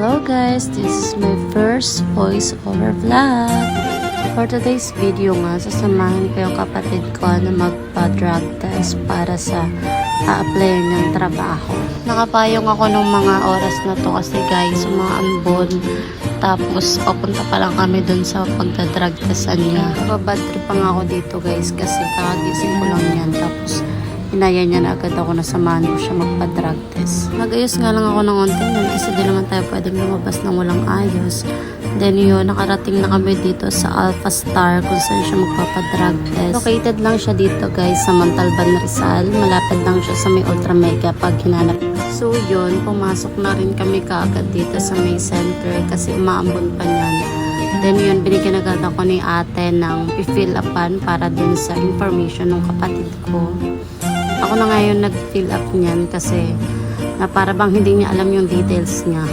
Hello guys, this is my first voiceover vlog. For today's video nga, sasamahan ko yung kapatid ko na magpa-drug test para sa a-applyan ng trabaho. Nakapayong ako ng mga oras na to kasi guys, umaambon. Tapos papunta pa lang kami dun sa pagda-drug testan niya. Babad trip pa nga ako dito guys kasi kakagising ko lang yan. Tapos inaya niya na agad ako na samahan ko siya magpa-drug test. Nag-ayos nga lang ako ng onte nun kasi di naman tayo pwedeng lumabas ng walang ayos. Then yun, nakarating na kami dito sa Alpha Star kung saan siya magpapa-drug test. Located lang siya dito guys sa Montalban, Rizal. Malapit lang siya sa may Ultra Mega pag hinanap. So yun, pumasok na rin kami kaagad dito sa May Center kasi umaambon pa niyan. Then yun, binigyan agad ako ni ate ng i-fill upan para dun sa information ng kapatid ko. Ako na ngayon nag-fill up niyan kasi na para bang hindi niya alam yung details niya.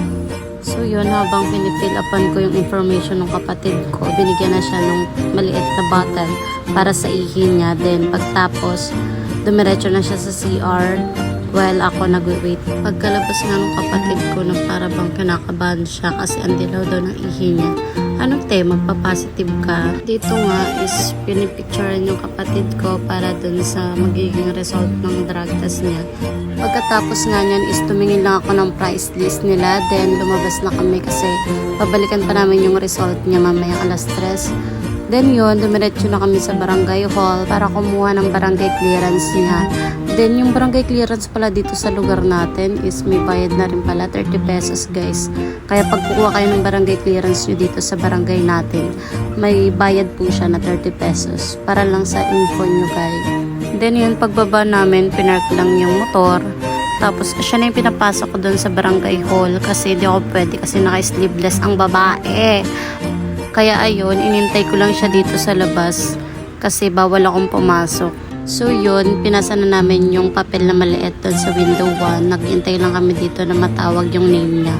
So yun, habang pinifill upan ko yung information ng kapatid ko, binigyan na siya ng maliit na bottle para sa ihi niya. Then pagtapos, dumiretso na siya sa CR while ako nag-wait. Pagkalabas nga ng kapatid ko na para bang kinakabahan siya kasi ang dilaw daw ng ihi niya. Anong tema? Magpa-positive ka? Dito nga is pinipicturean yung kapatid ko para dun sa magiging result ng drug test niya. Pagkatapos nga niyan is tumingin lang ako ng price list nila. Then lumabas na kami kasi babalikan pa namin yung result niya mamayang alas 3. Then yun, dumiretso na kami sa barangay hall para kumuha ng barangay clearance niya. Then yung barangay clearance pala dito sa lugar natin is may bayad na rin pala, 30 pesos guys. Kaya pag kukuha kayo ng barangay clearance nyo dito sa barangay natin, may bayad po siya na 30 pesos para lang sa info nyo guys. Then yun, pagbaba namin, pinark lang yung motor. Tapos siya na yung pinapasok ko doon sa barangay hall kasi di ako pwede kasi naka-sleeveless ang babae. Kaya ayun, inintay ko lang siya dito sa labas kasi bawal akong pumasok. So yun, pinasa na namin yung papel na maliit doon sa window 1. Nag-intay lang kami dito na matawag yung name niya.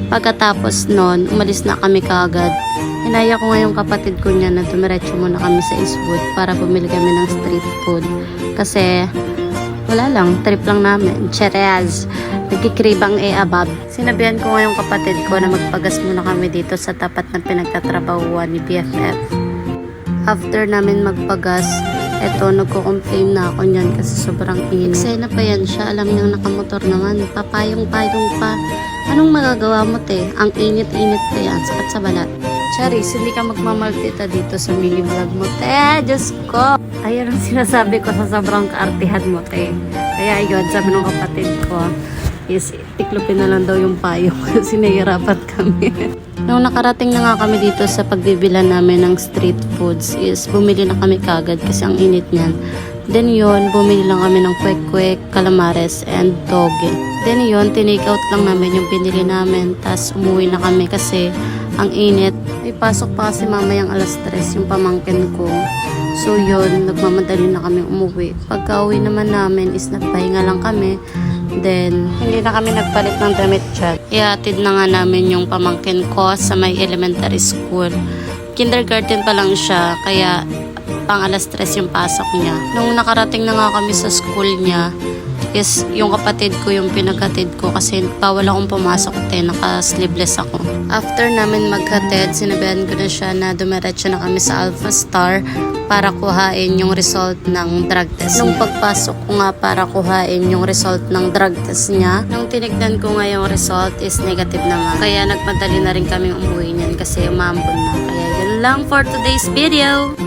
Pagkatapos nun, umalis na kami kaagad. Inaya ko nga yung kapatid ko niya na dumiretso muna kami sa Eastwood para bumili kami ng street food. Kasi wala lang, trip lang namin. Cherez, nagkikribang abab. Sinabihan ko nga yung kapatid ko na magpagas muna kami dito sa tapat ng pinagtatrabahuan ni BFF. After namin magpagas, eto, nagko-complain na ako niyan kasi sobrang init. Eksena pa yan siya, alam niyang nakamotor naman. Papayong-payong pa. Anong magagawa mo te? Ang init-init pa yan, sakit sa balat. Charis, hindi ka magmamaltita dito sa mini vlog mo te. Diyos ko! Ayan ang sinasabi ko sa sobrang kaartihan mo te. Kaya yun, sabi ng kapatid ko, is tiklopin na lang daw yung payong kasi nahihirapan kami. Nung nakarating na nga kami dito sa pagbibilan namin ng street foods is bumili na kami kagad kasi ang init niyan. Then yun, bumili lang kami ng kwek-kwek, calamares, and toge. Then yun, tinake out lang namin yung binili namin. Tapos umuwi na kami kasi ang init. May pasok pa kasi mamayang alas 3 yung pamangkin ko. So yun, nagmamadali na kami umuwi. Pagka uwi naman namin is nagpahinga lang kami. Then, hindi na kami nagpalit ng damit dyan. Ihatid na nga namin yung pamangkin ko sa may elementary school. Kindergarten pa lang siya, kaya pang alas 3 yung pasok niya. Nung nakarating na nga kami sa school niya, is yung kapatid ko yung pinaghatid ko kasi bawal akong pumasok naka-sleeveless ako. After namin maghatid, sinabihan ko na siya na dumiretso na kami sa Alpha Star para kuhain yung result ng drug test. Nung pagpasok ko nga para kuhain yung result ng drug test niya, nung tinignan ko nga yung result is negative naman. Kaya nagpadali na rin kami umuwi niyan kasi umambon na. Kaya yun lang for today's video.